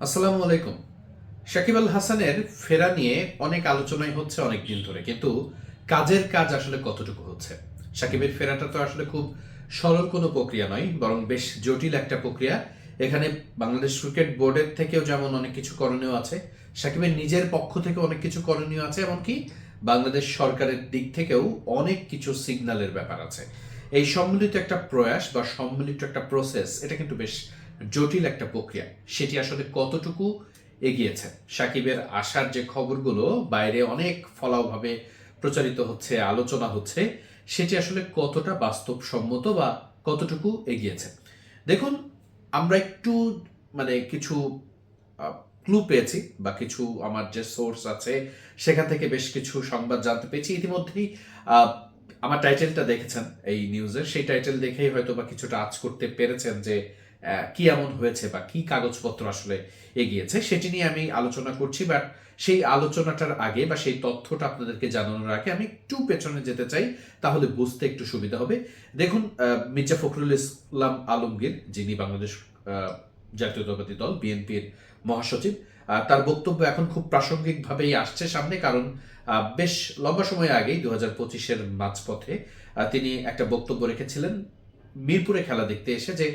আসসালামু আলাইকুম। শাকিব আল হাসানের ফেরা নিয়ে অনেক আলোচনাই হচ্ছে অনেক দিন ধরে, কিন্তু কাজের কাজ আসলে কতটুকু হচ্ছে? শাকিবের ফেরাটা তো আসলে খুব সরল কোনো প্রক্রিয়া নয়, বরং বেশ জটিল একটা প্রক্রিয়া। এখানে বাংলাদেশ ক্রিকেট বোর্ডের থেকেও যেমন অনেক কিছু করণীয় আছে, শাকিবের নিজের পক্ষ থেকে অনেক কিছু করণীয় আছে, এমনকি বাংলাদেশ সরকারের দিক থেকেও অনেক কিছু সিগন্যালের ব্যাপার আছে। এই সম্মিলিত একটা প্রয়াস বা সম্মিলিত একটা প্রসেস, এটা কিন্তু বেশ জটিল একটা প্রক্রিয়া। সেটি আসলে কতটুকু এগিয়েছে? সাকিবের আসার যে খবরগুলো বাইরে অনেক ফলাওভাবে প্রচারিত হচ্ছে, আলোচনা হচ্ছে, সেটি আসলে কতটা বাস্তবসম্মত বা কতটুকু এগিয়েছে? দেখুন, আমরা একটু কিছু ক্লু পেয়েছি বা কিছু আমার যে সোর্স আছে সেখান থেকে বেশ কিছু সংবাদ জানতে পেরেছি ইতিমধ্যেই। আহ, আমার টাইটেলটা দেখেছেন এই নিউজের, সেই টাইটেল দেখেই হয়তো বা কিছুটা আঁচ করতে পেরেছেন যে কি এমন হয়েছে বা কি কাগজপত্র আসলে এগিয়েছে সেটি নিয়ে আমি আলোচনা করছি। বাট সেই আলোচনাটার আগে বা সেই তথ্যটা আপনাদেরকে জানানোর আগে আমি একটু পেছনে যেতে চাই, তাহলে বুঝতে একটু সুবিধা হবে। দেখুন, মির্জা ফখরুল ইসলাম আলমগীর, যিনি বাংলাদেশ জাতীয়তাবাদী দল বিএনপির মহাসচিব, তার বক্তব্য এখন খুব প্রাসঙ্গিকভাবেই আসছে সামনে, কারণ বেশ লম্বা সময় আগেই 2025-এর মাঝপথে তিনি একটা বক্তব্য রেখেছিলেন মিরপুরে খেলা দেখতে এসে, যে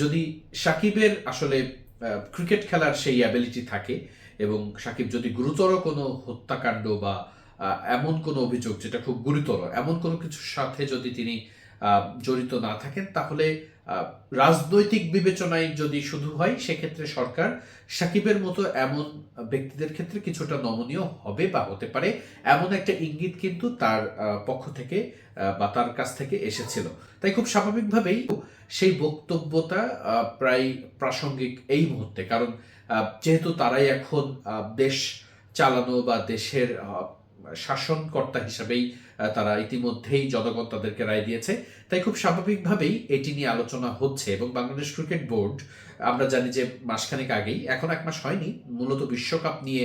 যদি সাকিবের আসলে ক্রিকেট খেলার সেই অ্যাবিলিটি থাকে এবং সাকিব যদি গুরুতর কোনো হত্যাকাণ্ড বা এমন কোনো অভিযোগ যেটা খুব গুরুতর, এমন কোনো কিছুর সাথে যদি তিনি জড়িত না থাকেন, তাহলে রাজনৈতিক বিবেচনায় যদি শুধু হয়, সেক্ষেত্রে সরকার সাকিবের মতো এমন ব্যক্তিদের ক্ষেত্রে কিছুটা নমনীয় হবে বা হতে পারে, এমন একটা ইঙ্গিত কিন্তু তার পক্ষ থেকে বা তার কাছ থেকে এসেছিল। তাই খুব স্বাভাবিকভাবেই সেই বক্তব্যটা প্রায় প্রাসঙ্গিক এই মুহূর্তে, কারণ যেহেতু তারাই এখন দেশ চালানো বা দেশের শাসনকর্তা হিসাবেই তারা ইতিমধ্যেই জনগণ তাদেরকে রায় দিয়েছে। তাই খুব স্বাভাবিকভাবেই এটি নিয়ে আলোচনা হচ্ছে। এবং বাংলাদেশ ক্রিকেট বোর্ড, আমরা জানি যে মাসখানেক আগেই, এখন এক মাস হয়নি, মূলত বিশ্বকাপ নিয়ে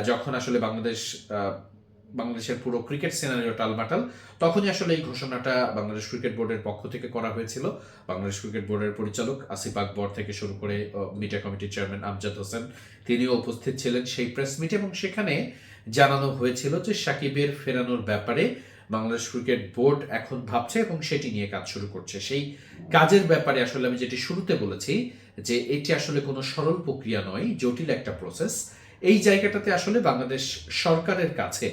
যখন আসলে বাংলাদেশের পুরো ক্রিকেট সিনারিও টালমাটাল, তখনই আসলে এই ঘোষণাটা বাংলাদেশ ক্রিকেট বোর্ডের পক্ষ থেকে করা হয়েছিল। বাংলাদেশ ক্রিকেট বোর্ডের পরিচালক আসিফ আকবর থেকে শুরু করে মিডিয়া কমিটির চেয়ারম্যান আমজাদ হোসেন, তিনিও উপস্থিত ছিলেন সেই প্রেস মিটে, এবং সেখানে জানানো হয়েছিল যে সাকিবের ফেরানোর ব্যাপারে বাংলাদেশ ক্রিকেট বোর্ড এখন ভাবছে এবং সেটি নিয়ে কাজ শুরু করছে। সেই কাজের ব্যাপারে আসলে আমি যেটি শুরুতে বলেছি, যে এটি আসলে কোনো সরল প্রক্রিয়া নয়, জটিল একটা প্রসেস। এই জায়গাটাতে আসলে বাংলাদেশ সরকারের কাছে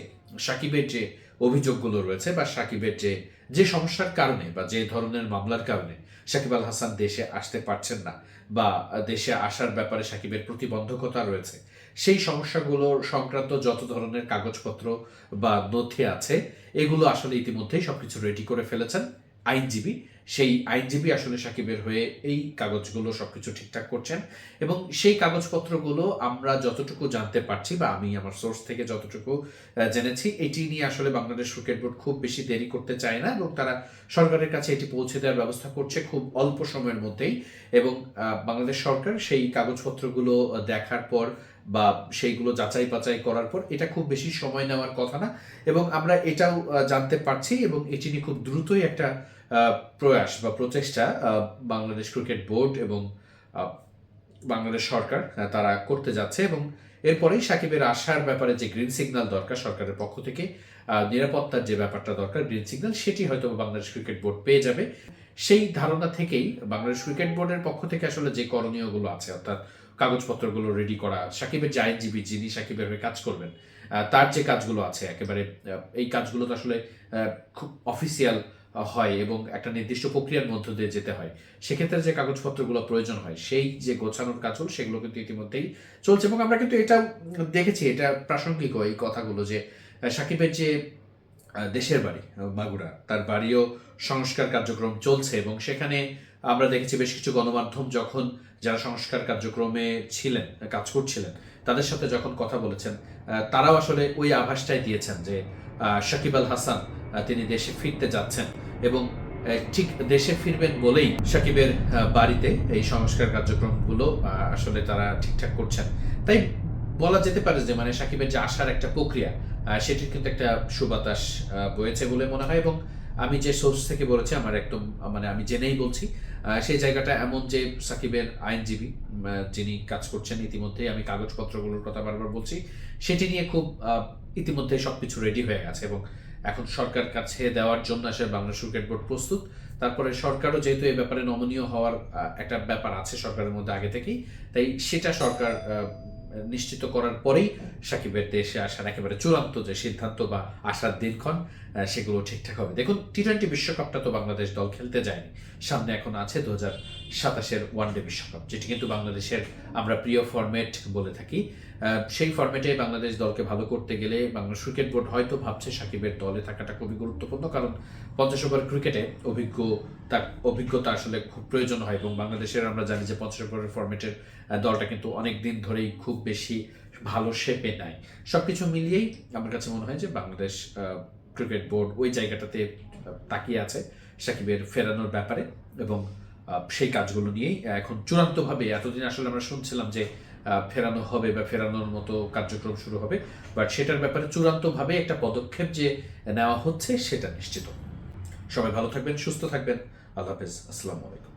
সাকিবের যে অভিযোগগুলো রয়েছে বা সাকিবের যে যে সমস্যার কারণে বা যে ধরনের মামলার কারণে সাকিব আল হাসান দেশে আসতে পারছেন না বা দেশে আসার ব্যাপারে সাকিবের প্রতিবন্ধকতা রয়েছে, সেই সমস্যাগুলো সংক্রান্ত যত ধরনের কাগজপত্র বা নথি আছে, এগুলো আসলে ইতিমধ্যেই সবকিছু রেডি করে ফেলেছেন আইনজীবী। সেই আইনজীবী আসলে সাকিবের হয়ে এই কাগজগুলো সবকিছু ঠিকঠাক করছেন, এবং সেই কাগজপত্রগুলো আমরা যতটুকু জানতে পারছি বা আমি আমার সোর্স থেকে যতটুকু জেনেছি, এটি নিয়ে আসলে বাংলাদেশ ক্রিকেট বোর্ড খুব বেশি দেরি করতে চায় না, এবং তারা সরকারের কাছে এটি পৌঁছে দেওয়ার ব্যবস্থা করছে খুব অল্প সময়ের মধ্যেই। এবং বাংলাদেশ সরকার সেই কাগজপত্রগুলো দেখার পর বা সেইগুলো যাচাই বাছাই করার পর, এটা খুব বেশি সময় নেওয়ার কথা না। এবং আমরা এটাও জানতে পারছি, এবং এটি নিয়ে খুব দ্রুতই একটা প্রয়াস বা প্রচেষ্টা বাংলাদেশ ক্রিকেট বোর্ড এবং বাংলাদেশ সরকার তারা করতে যাচ্ছে। এবং এরপরেই সাকিবের আসার ব্যাপারে যে গ্রিন সিগন্যাল দরকার সরকারের পক্ষ থেকে, নিরাপত্তার যে ব্যাপারটা দরকার, গ্রিন সিগন্যাল, সেটি হয়তো বাংলাদেশ ক্রিকেট বোর্ড পেয়ে যাবে। সেই ধারণা থেকেই বাংলাদেশ ক্রিকেট বোর্ডের পক্ষ থেকে আসলে যে করণীয়গুলো আছে, অর্থাৎ কাগজপত্রগুলো রেডি করা, সাকিবের যে আইনজীবী যিনি সাকিবের হয়ে কাজ করবেন, তার যে কাজগুলো আছে একেবারে, এই কাজগুলো তো আসলে খুব অফিসিয়াল হয় এবং একটা নির্দিষ্ট প্রক্রিয়ার মধ্য দিয়ে যেতে হয়। সেক্ষেত্রে যে কাগজপত্রগুলো প্রয়োজন হয়, সেই যে গোছানোর কাজগুলো, সেগুলো কিন্তু ইতিমধ্যেই চলছে। এবং আমরা কিন্তু এটা দেখেছি, এটা প্রাসঙ্গিক এই কথাগুলো, যে সাকিবের যে দেশের বাড়ি মাগুরা, তার বাড়িও সংস্কার কার্যক্রম চলছে, এবং সেখানে আমরা দেখেছি বেশ কিছু গণমাধ্যম যখন যারা সংস্কার কার্যক্রমে ছিলেন, কাজ করছিলেন, তাদের সাথে যখন কথা বলেছেন, তারাও আসলে ওই আভাসটাই দিয়েছেন যে সাকিব আল হাসান তিনি দেশে ফিরতে যাচ্ছেন, এবং ঠিক দেশে ফিরবেন বলেই সাকিবের বাড়িতে এই সংস্কার কার্যক্রমগুলো আসলে তারা ঠিকঠাক করছেন। তাই বলা যেতে পারে যে সাকিবের যে আসার একটা প্রক্রিয়া, সেটির কিন্তু একটা সুবাতাস বয়েছে বলে মনে হয়। এবং আমি যে সোর্স থেকে বলেছি, আমার একদম আমি জেনেই বলছি, সেই জায়গাটা এমন যে সাকিবের আইনজীবী যিনি কাজ করছেন ইতিমধ্যেই, আমি কাগজপত্রগুলোর কথা বারবার বলছি, সেটি নিয়ে খুব ইতিমধ্যে সবকিছু রেডি হয়ে গেছে এবং এখন সরকার কাছে দেওয়ার জন্য আসলে বাংলাদেশ ক্রিকেট বোর্ড প্রস্তুত। তারপরে সরকারও যেহেতু এই ব্যাপারে নমনীয় হওয়ার একটা ব্যাপার আছে সরকারের মধ্যে আগে থেকেই, তাই সেটা সরকার নিশ্চিত করার পরেই সাকিবের দেশে আসার একেবারে চূড়ান্ত যে সিদ্ধান্ত বা আসার দিনক্ষণ সেগুলো ঠিকঠাক হবে। দেখুন, টি-20 বিশ্বকাপটা তো বাংলাদেশ দল খেলতে যায়নি, সামনে এখন আছে 2027-এর ওয়ানডে বিশ্বকাপ, যেটি কিন্তু বাংলাদেশের আমরা প্রিয় ফরম্যাট বলে থাকি। সেই ফরম্যাটে বাংলাদেশ দলকে ভালো করতে গেলে বাংলাদেশ ক্রিকেট বোর্ড হয়তো ভাবছে সাকিবের দলে থাকাটা খুবই গুরুত্বপূর্ণ, কারণ 50 ওভার ক্রিকেটে অভিজ্ঞতা আসলে খুব প্রয়োজন হয় এবং বাংলাদেশের আমরা জানি যে 50 ওভারের ফরম্যাটের দলটা কিন্তু অনেক দিন ধরেই খুব বেশি ভালো শেপে নাই। সবকিছু মিলিয়েই আমার কাছে মনে হয় যে বাংলাদেশ ক্রিকেট বোর্ড ওই জায়গাটাতে তাকিয়ে আছে সাকিবের ফেরানোর ব্যাপারে এবং সেই কাজগুলো নিয়েই এখন চূড়ান্তভাবে, এতদিন আসলে আমরা শুনছিলাম যে ফেরানো হবে বা ফেরানোর মতো কার্যক্রম শুরু হবে, বাট সেটার ব্যাপারে চূড়ান্তভাবে একটা পদক্ষেপ যে নেওয়া হচ্ছে সেটা নিশ্চিত। সবাই ভালো থাকবেন, সুস্থ থাকবেন। আল্লাহ হাফেজ, আসসালামু আলাইকুম।